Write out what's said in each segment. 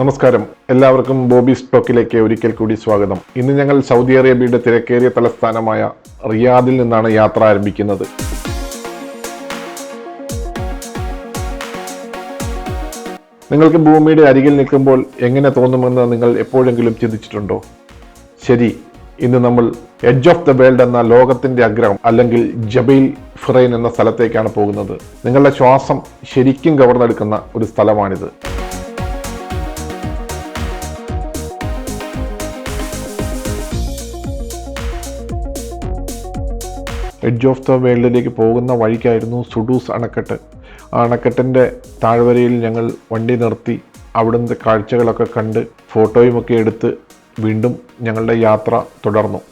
നമസ്കാരം, എല്ലാവർക്കും ബോബി സ്റ്റോക്കിലേക്ക് ഒരിക്കൽ കൂടി സ്വാഗതം. ഇന്ന് ഞങ്ങൾ സൗദി അറേബ്യയുടെ തിരക്കേറിയ തലസ്ഥാനമായ റിയാദിൽ നിന്നാണ് യാത്ര ആരംഭിക്കുന്നത്. നിങ്ങൾക്ക് ഭൂമിയുടെ അരികിൽ നിൽക്കുമ്പോൾ എങ്ങനെ തോന്നുമെന്ന് നിങ്ങൾ എപ്പോഴെങ്കിലും ചിന്തിച്ചിട്ടുണ്ടോ? ശരി, ഇന്ന് നമ്മൾ എഡ്ജ് ഓഫ് ദ വേൾഡ് എന്ന ലോകത്തിന്റെ അഗ്രഹം അല്ലെങ്കിൽ ജബൈൽ ഫിറൈൻ എന്ന സ്ഥലത്തേക്കാണ് പോകുന്നത്. നിങ്ങളുടെ ശ്വാസം ശരിക്കും കവർന്നെടുക്കുന്ന ഒരു സ്ഥലമാണിത്. എഡ്ജ് ഓഫ് ദ വേൾഡിലേക്ക് പോകുന്ന വഴിക്കായിരുന്നു സുഡൂസ് അണക്കെട്ട്. ആ അണക്കെട്ടിൻ്റെ താഴ്വരയിൽ ഞങ്ങൾ വണ്ടി നിർത്തി അവിടുത്തെ കാഴ്ചകളൊക്കെ കണ്ട് ഫോട്ടോയുമൊക്കെ എടുത്ത് വീണ്ടും ഞങ്ങളുടെ യാത്ര തുടർന്നു.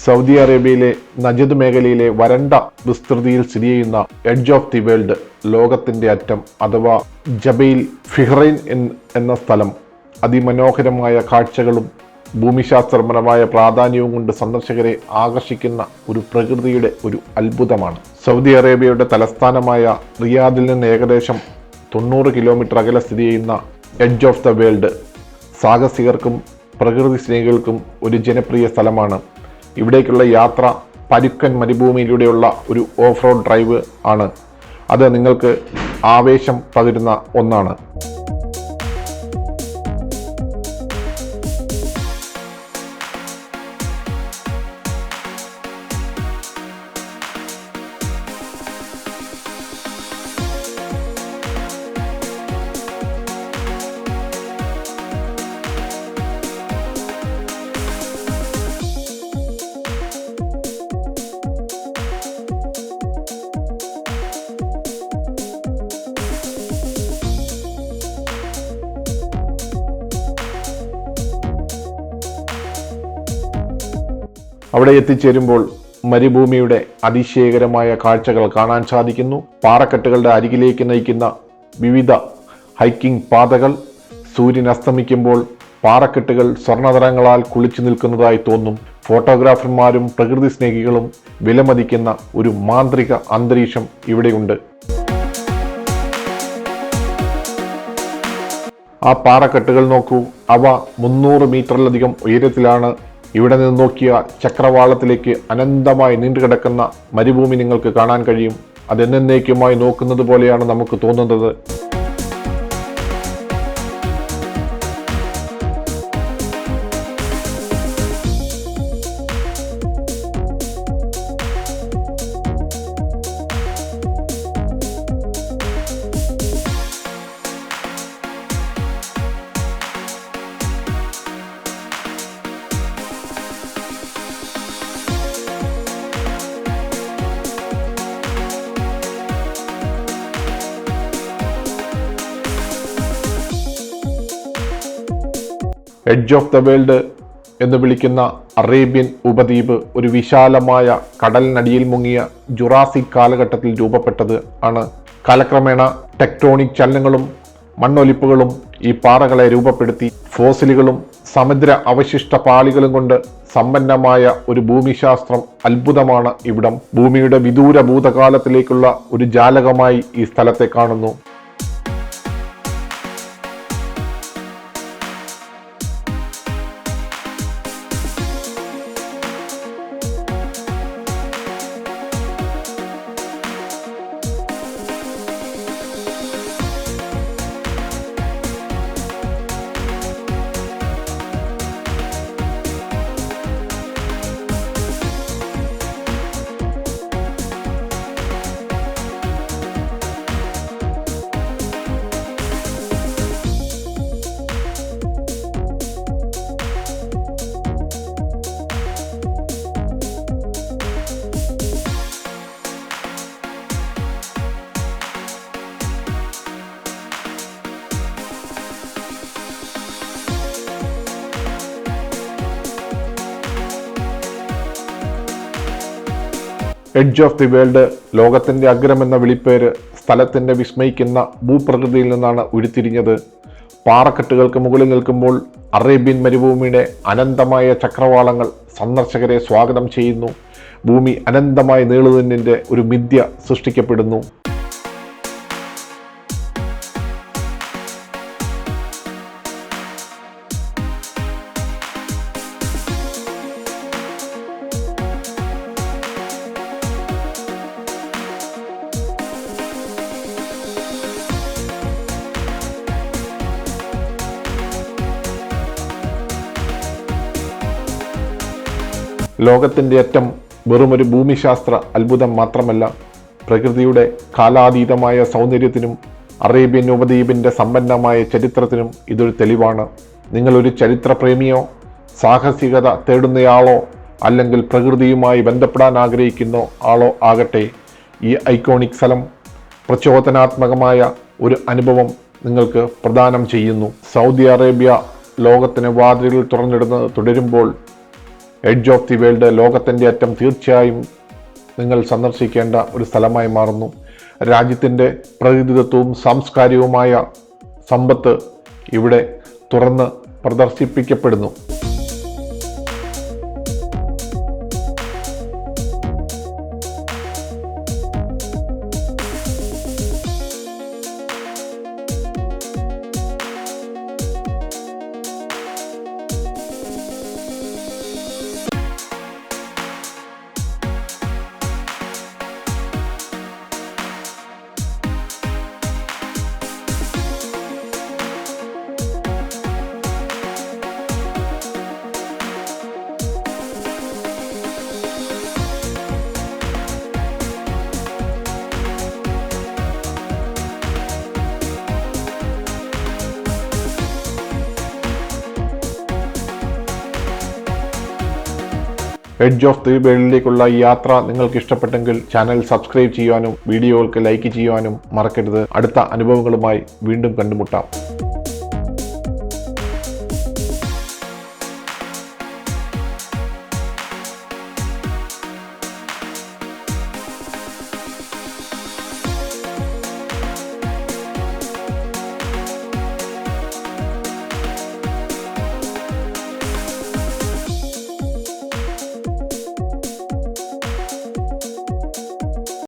സൗദി അറേബ്യയിലെ നജദ് മേഖലയിലെ വരണ്ട വിസ്തൃതിയിൽ സ്ഥിതി ചെയ്യുന്ന എഡ്ജ് ഓഫ് ദി വേൾഡ്, ലോകത്തിന്റെ അറ്റം അഥവാ ജബൈൽ ഫിഹ്റൈൻ എന്ന സ്ഥലം അതിമനോഹരമായ കാഴ്ചകളും ഭൂമിശാസ്ത്രപരമായ പ്രാധാന്യവും കൊണ്ട് സന്ദർശകരെ ആകർഷിക്കുന്ന ഒരു പ്രകൃതിയുടെ ഒരു അത്ഭുതമാണ്. സൗദി അറേബ്യയുടെ തലസ്ഥാനമായ റിയാദിൽ നിന്ന് ഏകദേശം 90 കിലോമീറ്റർ അകലെ സ്ഥിതി ചെയ്യുന്ന എഡ്ജ് ഓഫ് ദ വേൾഡ് സാഹസികർക്കും പ്രകൃതി സ്നേഹികൾക്കും ഒരു ജനപ്രിയ സ്ഥലമാണ്. ഇവിടേക്കുള്ള യാത്ര പരുക്കൻ മരുഭൂമിയിലൂടെയുള്ള ഒരു ഓഫ് റോഡ് ഡ്രൈവ് ആണ്. അത് നിങ്ങൾക്ക് ആവേശം പകരുന്ന ഒന്നാണ്. അവിടെ എത്തിച്ചേരുമ്പോൾ മരുഭൂമിയുടെ അതിശയകരമായ കാഴ്ചകൾ കാണാൻ സാധിക്കുന്നു. പാറക്കെട്ടുകളുടെ അരികിലേക്ക് നയിക്കുന്ന വിവിധ ഹൈക്കിംഗ് പാതകൾ, സൂര്യൻ അസ്തമിക്കുമ്പോൾ പാറക്കെട്ടുകൾ സ്വർണ്ണനിറങ്ങളാൽ കുളിച്ചു നിൽക്കുന്നതായി തോന്നും. ഫോട്ടോഗ്രാഫർമാരും പ്രകൃതി സ്നേഹികളും വിലമതിക്കുന്ന ഒരു മാന്ത്രിക അന്തരീക്ഷം ഇവിടെയുണ്ട്. ആ പാറക്കെട്ടുകൾ നോക്കൂ, അവ 300 മീറ്ററിലധികം ഉയരത്തിലാണ്. ഇവിടെ നിന്ന് നോക്കിയ ചക്രവാളത്തിലേക്ക് അനന്തമായി നീണ്ടുകിടക്കുന്ന മരുഭൂമി നിങ്ങൾക്ക് കാണാൻ കഴിയും. അതെന്നേക്കുമായി നോക്കുന്നത് പോലെയാണ് നമുക്ക് തോന്നുന്നത്. എഡ്ജ് ഓഫ് ദ വേൾഡ് എന്ന് വിളിക്കുന്ന അറേബ്യൻ ഉപദ്വീപ് ഒരു വിശാലമായ കടലിനടിയിൽ മുങ്ങിയ ജുറാസിക് കാലഘട്ടത്തിൽ രൂപപ്പെട്ടത് ആണ്. കാലക്രമേണ ടെക്ടോണിക് ചലനങ്ങളും മണ്ണൊലിപ്പുകളും ഈ പാറകളെ രൂപപ്പെടുത്തി. ഫോസിലുകളും സമുദ്ര അവശിഷ്ട പാളികളും കൊണ്ട് സമ്പന്നമായ ഒരു ഭൂമിശാസ്ത്രം അത്ഭുതമാണ് ഇവിടം. ഭൂമിയുടെ വിദൂര ഭൂതകാലത്തിലേക്കുള്ള ഒരു ജാലകമായി ഈ സ്ഥലത്തെ കാണുന്നു. എഡ്ജ് ഓഫ് ദി വേൾഡ്, ലോകത്തിൻ്റെ അഗ്രമെന്ന വിളിപ്പേര് സ്ഥലത്തിൻ്റെ വിസ്മയിക്കുന്ന ഭൂപ്രകൃതിയിൽ നിന്നാണ് ഉരുത്തിരിഞ്ഞത്. പാറക്കെട്ടുകൾക്ക് മുകളിൽ നിൽക്കുമ്പോൾ അറേബ്യൻ മരുഭൂമിയുടെ അനന്തമായ ചക്രവാളങ്ങൾ സന്ദർശകരെ സ്വാഗതം ചെയ്യുന്നു. ഭൂമി അനന്തമായി നീളുന്നതിൻ്റെ ഒരു മിഥ്യ സൃഷ്ടിക്കപ്പെടുന്നു. ലോകത്തിൻ്റെ അറ്റം വെറുമൊരു ഭൂമിശാസ്ത്ര അത്ഭുതം മാത്രമല്ല, പ്രകൃതിയുടെ കാലാതീതമായ സൗന്ദര്യത്തിനും അറേബ്യൻ ഉപദ്വീപിൻ്റെ സമ്പന്നമായ ചരിത്രത്തിനും ഇതൊരു തെളിവാണ്. നിങ്ങളൊരു ചരിത്രപ്രേമിയോ സാഹസികത തേടുന്നയാളോ അല്ലെങ്കിൽ പ്രകൃതിയുമായി ബന്ധപ്പെടാൻ ആഗ്രഹിക്കുന്ന ആളോ ആകട്ടെ, ഈ ഐക്കോണിക് സ്ഥലം പ്രചോദനാത്മകമായ ഒരു അനുഭവം നിങ്ങൾക്ക് പ്രദാനം ചെയ്യുന്നു. സൗദി അറേബ്യ ലോകത്തിന് വാതിലുകൾ തുറന്നിടുന്നത് തുടരുമ്പോൾ എഡ്ജ് ഓഫ് ദി വേൾഡ്, ലോകത്തിൻ്റെ അറ്റം, തീർച്ചയായും നിങ്ങൾ സന്ദർശിക്കേണ്ട ഒരു സ്ഥലമായി മാറുന്നു. രാജ്യത്തിൻ്റെ പ്രകൃതിദത്തവും സാംസ്കാരികവുമായ സമ്പത്ത് ഇവിടെ തുറന്ന് പ്രദർശിപ്പിക്കപ്പെടുന്നു. എഡ്ജ് ഓഫ് ദി വേൾഡിലേക്കുള്ള ഈ യാത്ര നിങ്ങൾക്ക് ഇഷ്ടപ്പെട്ടെങ്കിൽ ചാനൽ സബ്സ്ക്രൈബ് ചെയ്യുവാനും വീഡിയോകൾക്ക് ലൈക്ക് ചെയ്യുവാനും മറക്കരുത്. അടുത്ത അനുഭവങ്ങളുമായി വീണ്ടും കണ്ടുമുട്ടാം.